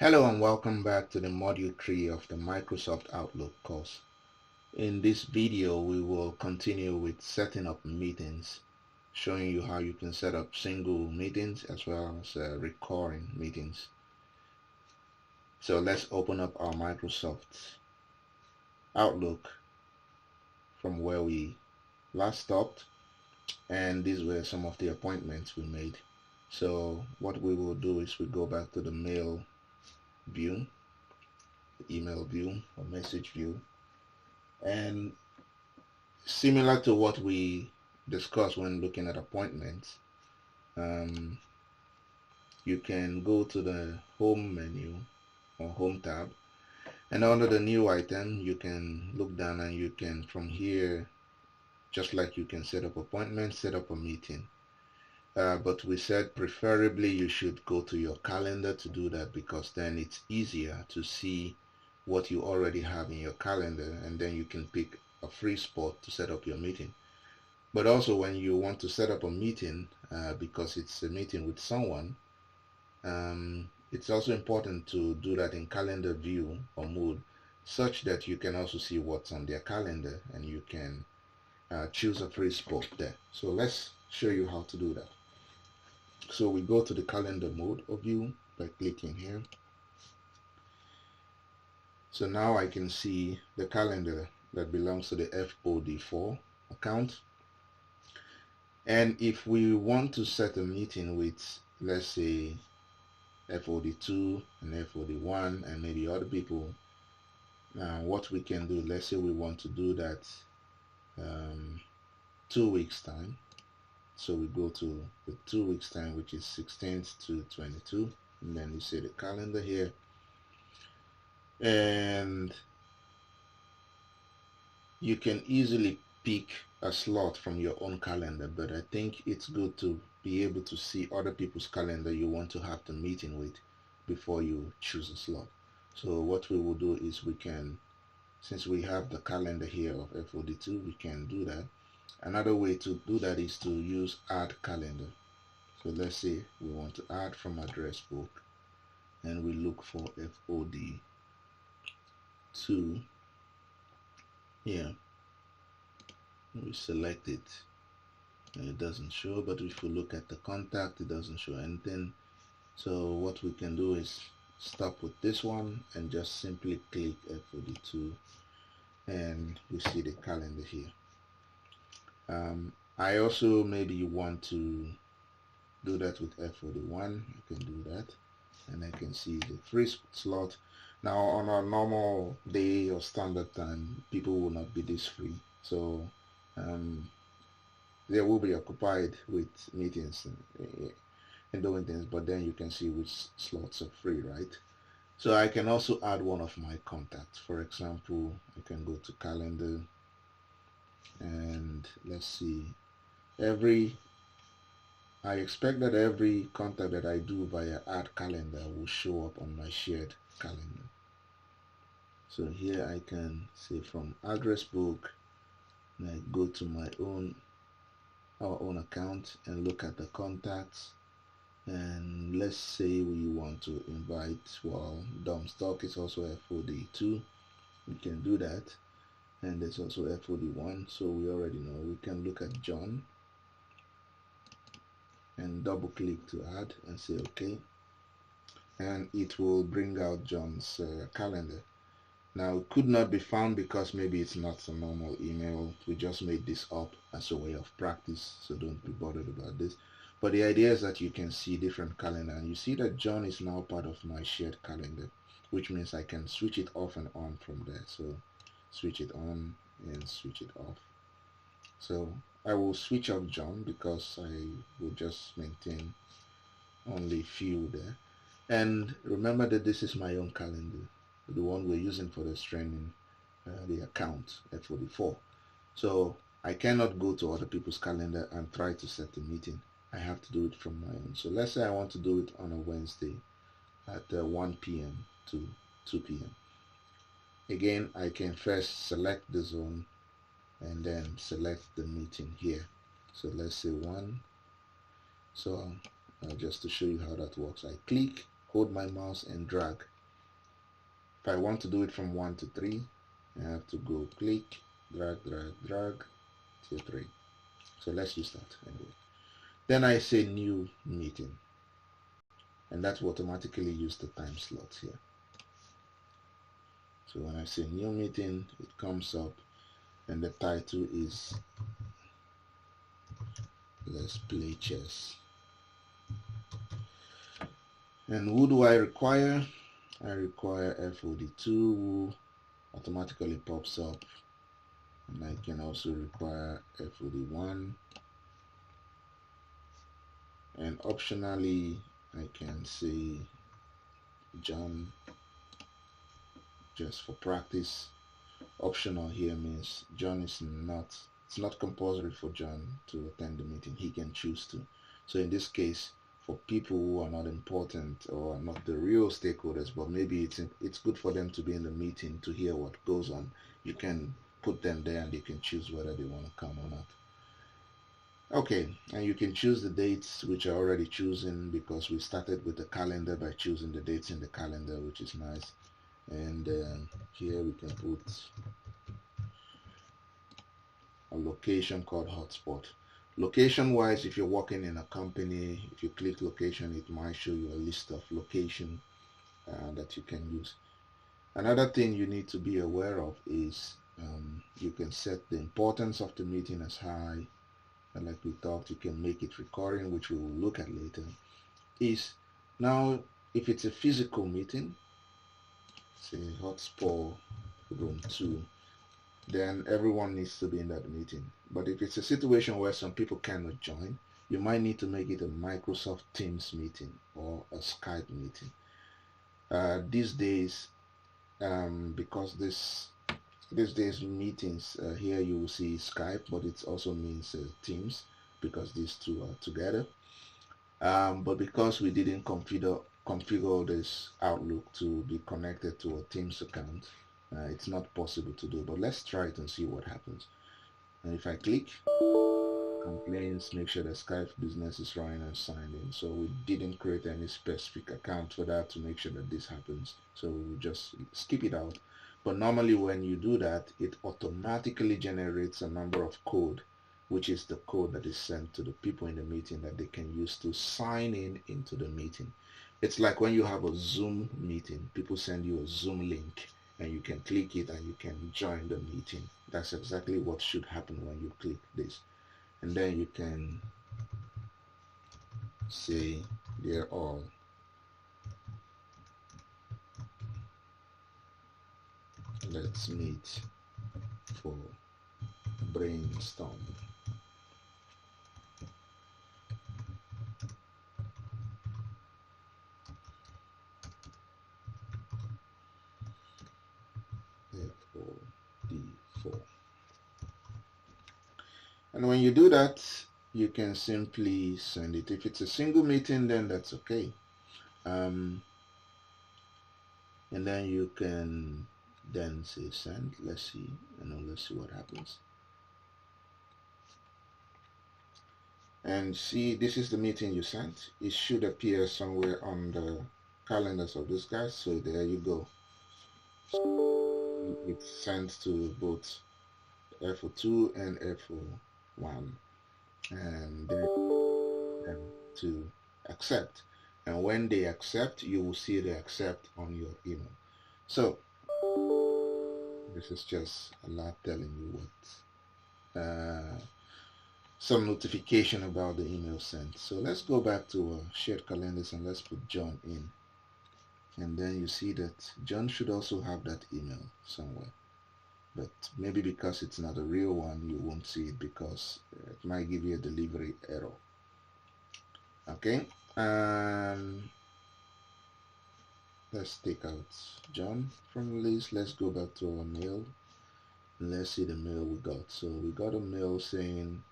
Hello and welcome back to the Module 3 of the Microsoft Outlook course. In this video, we will continue with setting up meetings, showing you how you can set up single meetings as well as recurring meetings. So let's open up our Microsoft Outlook from where we last stopped, and these were some of the appointments we made. So what we will do is we go back to the mail view, the email view or message view, and similar to what we discussed when looking at appointments, you can go to the home menu or home tab, and under the new item you can look down and you can from here, just like you can set up appointments, set up a meeting, but we said preferably you should go to your calendar to do that, because then it's easier to see what you already have in your calendar, and then you can pick a free spot to set up your meeting. But also when you want to set up a meeting, because it's a meeting with someone, it's also important to do that in calendar view or mode, such that you can also see what's on their calendar and you can choose a free spot there. So let's show you how to do that. So we go to the calendar mode of view by clicking here. So now I can see the calendar that belongs to the FOD4 account. And if we want to set a meeting with, let's say, FOD2 and FOD1 and maybe other people, what we can do, let's say we want to do that 2 weeks time. So we go to the 2 weeks time, which is 16th to 22, and then you see the calendar here, and you can easily pick a slot from your own calendar, but I think it's good to be able to see other people's calendar you want to have the meeting with before you choose a slot. So what we will do is we can, since we have the calendar here of FOD2, we can do that. Another way to do that is to use add calendar. So let's say we want to add from address book, and we look for FOD2 here. We select it, and it doesn't show, but if we look at the contact, it doesn't show anything. So what we can do is stop with this one and just simply click FOD2, and we see the calendar here. I also maybe want to do that with FOD1. I can do that, and I can see the free slot. Now on a normal day or standard time, people will not be this free, so they will be occupied with meetings and doing things, but then you can see which slots are free, right? So I can also add one of my contacts. For example, I can go to calendar, and let's see, I expect that every contact that I do via add calendar will show up on my shared calendar. So here I can say from address book, and I go to my our own account and look at the contacts, and let's say we want to invite, well, Dom Stock is also FOD2, we can do that, and there's also FOD1, so we already know. We can look at John and double click to add and say okay, and it will bring out John's calendar. Now it could not be found because maybe it's not a normal email. We just made this up as a way of practice, so don't be bothered about this. But the idea is that you can see different calendar, and you see that John is now part of my shared calendar, which means I can switch it off and on from there. So switch it on and switch it off. So I will switch off John because I will just maintain only few there. And remember that this is my own calendar, the one we're using for this training, the account F44. So I cannot go to other people's calendar and try to set a meeting. I have to do it from my own. So let's say I want to do it on a Wednesday at 1 p.m. to 2 p.m. Again, I can first select the zone and then select the meeting here. So let's say 1. So just to show you how that works, I click hold my mouse and drag. If I want to do it from 1 to 3, I have to go click, drag, drag, drag till 3. So let's use that anyway. Then I say new meeting, and that will automatically use the time slot here. So when I say new meeting, it comes up, and the title is Let's Play Chess. And who do I require? I require FOD2, who automatically pops up, and I can also require FOD1, and optionally I can say John, just for practice. Optional here means John is not, it's not compulsory for John to attend the meeting. He can choose to. So in this case, for people who are not important or not the real stakeholders, but maybe it's good for them to be in the meeting to hear what goes on, you can put them there and they can choose whether they want to come or not. Okay, and you can choose the dates, which are already chosen because we started with the calendar by choosing the dates in the calendar, which is nice. And here we can put a location called hotspot. Location wise, if you're working in a company, if you click location, it might show you a list of location that you can use. Another thing you need to be aware of is you can set the importance of the meeting as high, and like we talked, you can make it recurring, which we will look at later. Is now if it's a physical meeting, say hotspot room 2, then everyone needs to be in that meeting. But if it's a situation where some people cannot join, you might need to make it a Microsoft Teams meeting or a Skype meeting. These days, because these days meetings, here you will see Skype, but it also means Teams because these two are together. But because we didn't configure this Outlook to be connected to a Teams account, it's not possible to do. But let's try it and see what happens. And if I click complaints, make sure the Skype business is running and signed in. So we didn't create any specific account for that to make sure that this happens. So we just skip it out. But normally when you do that, it automatically generates a number of code, which is the code that is sent to the people in the meeting that they can use to sign in into the meeting. It's like when you have a Zoom meeting, people send you a Zoom link and you can click it and you can join the meeting. That's exactly what should happen when you click this. And then you can say they're all. Let's meet for brainstorm. FOD4. And when you do that, you can simply send it. If it's a single meeting, then that's okay. And then you can then say send. Let's see, and let's see what happens. And see, this is the meeting you sent. It should appear somewhere on the calendars of these guys. So there you go. It's sent to both FO2 and FO1, and them to accept. And when they accept, you will see the accept on your email. So this is just a lot telling you what some notification about the email sent. So let's go back to shared calendars and let's put John in. And then you see that John should also have that email somewhere. But maybe because it's not a real one, you won't see it because it might give you a delivery error. Okay. Let's take out John from the list. Let's go back to our mail. Let's see the mail we got. So we got a mail saying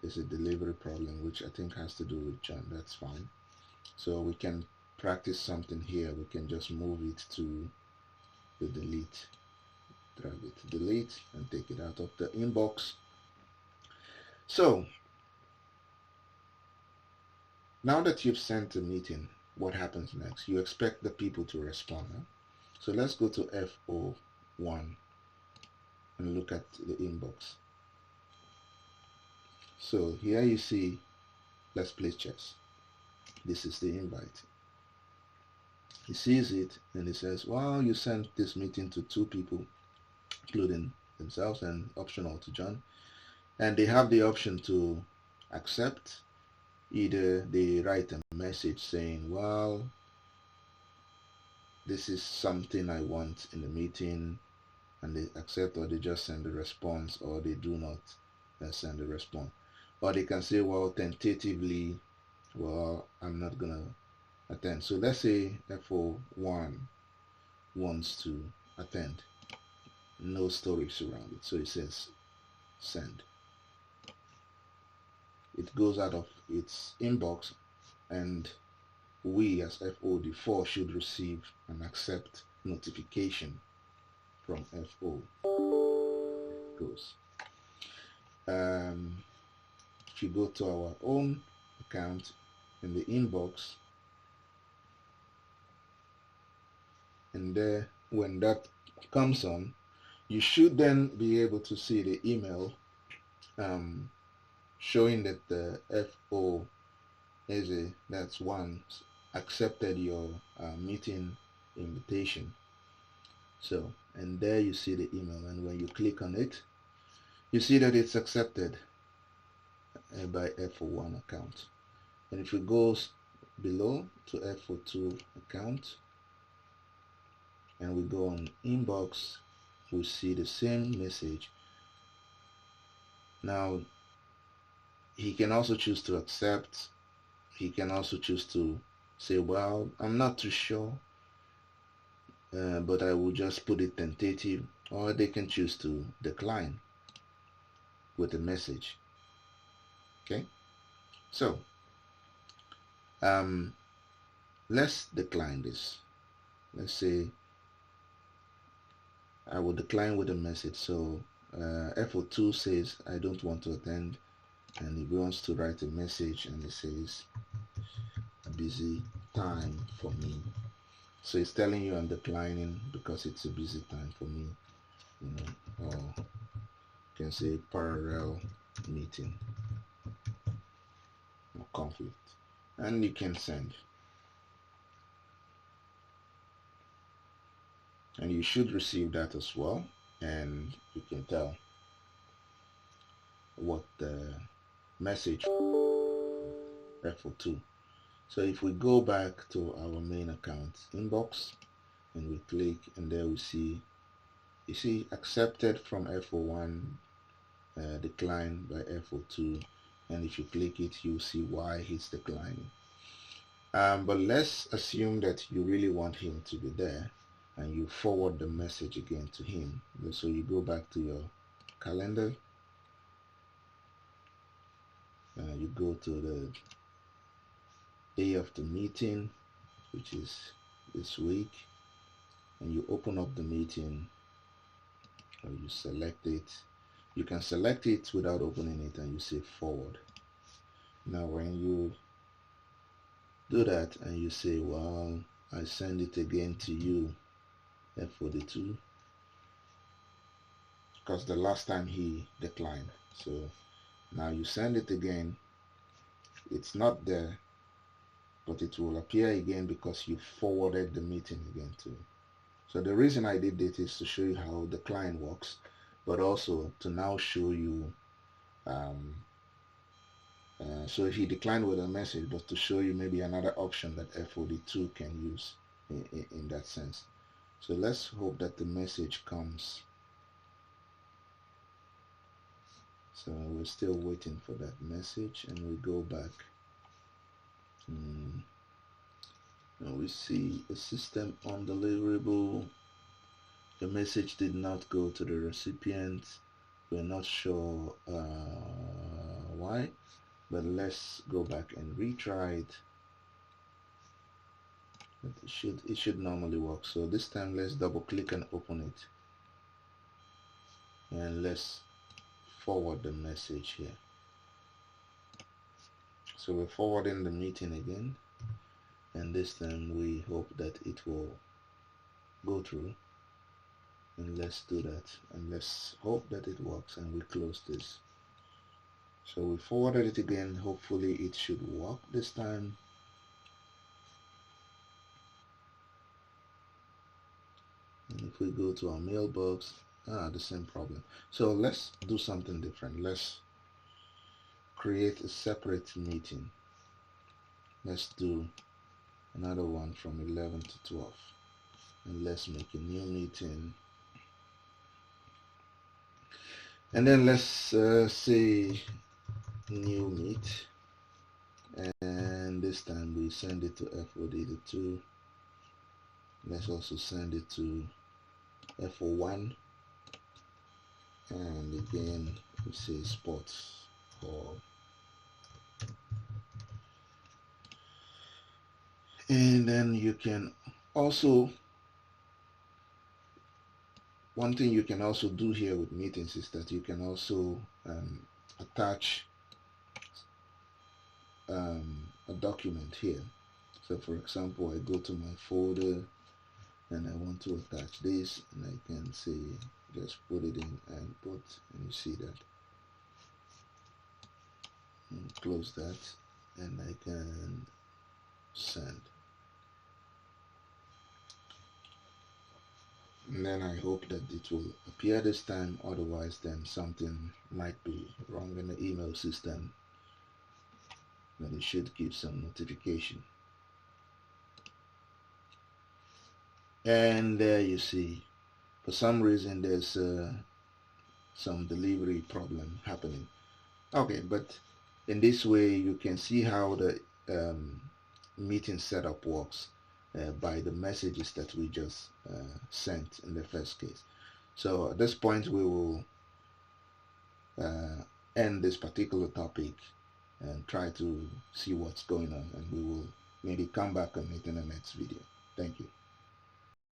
there's a delivery problem, which I think has to do with John. That's fine. So we can practice something here. We can just move it to the delete. Drag it to delete and take it out of the inbox. So now that you've sent a meeting, what happens next? You expect the people to respond. Huh? So let's go to F01 and look at the inbox. So here you see, let's play chess. This is the invite. He sees it and he says, well, you sent this meeting to 2 people, including themselves, and optional to John. And they have the option to accept. Either they write a message saying, well, this is something I want in the meeting, and they accept, or they just send the response, or they do not send the response. Or they can say, well, tentatively, well, I'm not gonna attend. So let's say F01 wants to attend. No stories around it. So it says send. It goes out of its inbox, and we as FOD4 should receive and accept notification from FO. It goes. If you go to our own account in the inbox, and there, when that comes on, you should then be able to see the email showing that the FO is that's one accepted your meeting invitation. So, and there you see the email, and when you click on it, you see that it's accepted by FO1 account. And if you go below to FO2 account and we go on inbox, we see the same message. Now he can also choose to accept. He can also choose to say, well, I'm not too sure, but I will just put it tentative, or they can choose to decline with a message. Okay, so let's decline this. Let's say I will decline with a message. So FO2 says I don't want to attend, and he wants to write a message, and it says a busy time for me. So it's telling you I'm declining because it's a busy time for me, you know, or you can say parallel meeting or conflict, and you can send. And you should receive that as well, and you can tell what the message FO2. So if we go back to our main account inbox and we click, and there we see, you see accepted from FO1, declined by FO2, and if you click it, you see why he's declining. But let's assume that you really want him to be there, and you forward the message again to him. So you go back to your calendar, you go to the day of the meeting, which is this week, and you open up the meeting, or you select it. You can select it without opening it, and you say forward. Now when you do that and you say, well, I send it again to you, F42, because the last time he declined. So now you send it again. It's not there, but it will appear again because you forwarded the meeting again to him. So the reason I did it is to show you how decline works, but also to now show you so he declined with a message, but to show you maybe another option that F42 can use in that sense. So let's hope that the message comes. So we're still waiting for that message, and we go back. Now we see a system undeliverable. The message did not go to the recipient. We're not sure why, but let's go back and retry it. It should normally work. So this time let's double click and open it, and let's forward the message here. So we're forwarding the meeting again, and this time we hope that it will go through. And let's do that, and let's hope that it works, and we close this. So we forwarded it again. Hopefully it should work this time. And if we go to our mailbox, the same problem. So let's do something different. Let's create a separate meeting. Let's do another one from 11 to 12, and let's make a new meeting. And then let's say new meet, and this time we send it to FOD2. Let's also send it to FO1, and again we say sports hall. And then you can also, one thing you can also do here with meetings is that you can also attach a document here. So for example, I go to my folder and I want to attach this, and I can say just put it in and put, and you see that, and close that, and I can send. And then I hope that it will appear this time, otherwise then something might be wrong in the email system, but it should give some notification. And there you see, for some reason there's some delivery problem happening. Okay, but in this way you can see how the meeting setup works by the messages that we just sent in the first case. So at this point we will end this particular topic and try to see what's going on, and we will maybe come back on it in the next video. Thank you.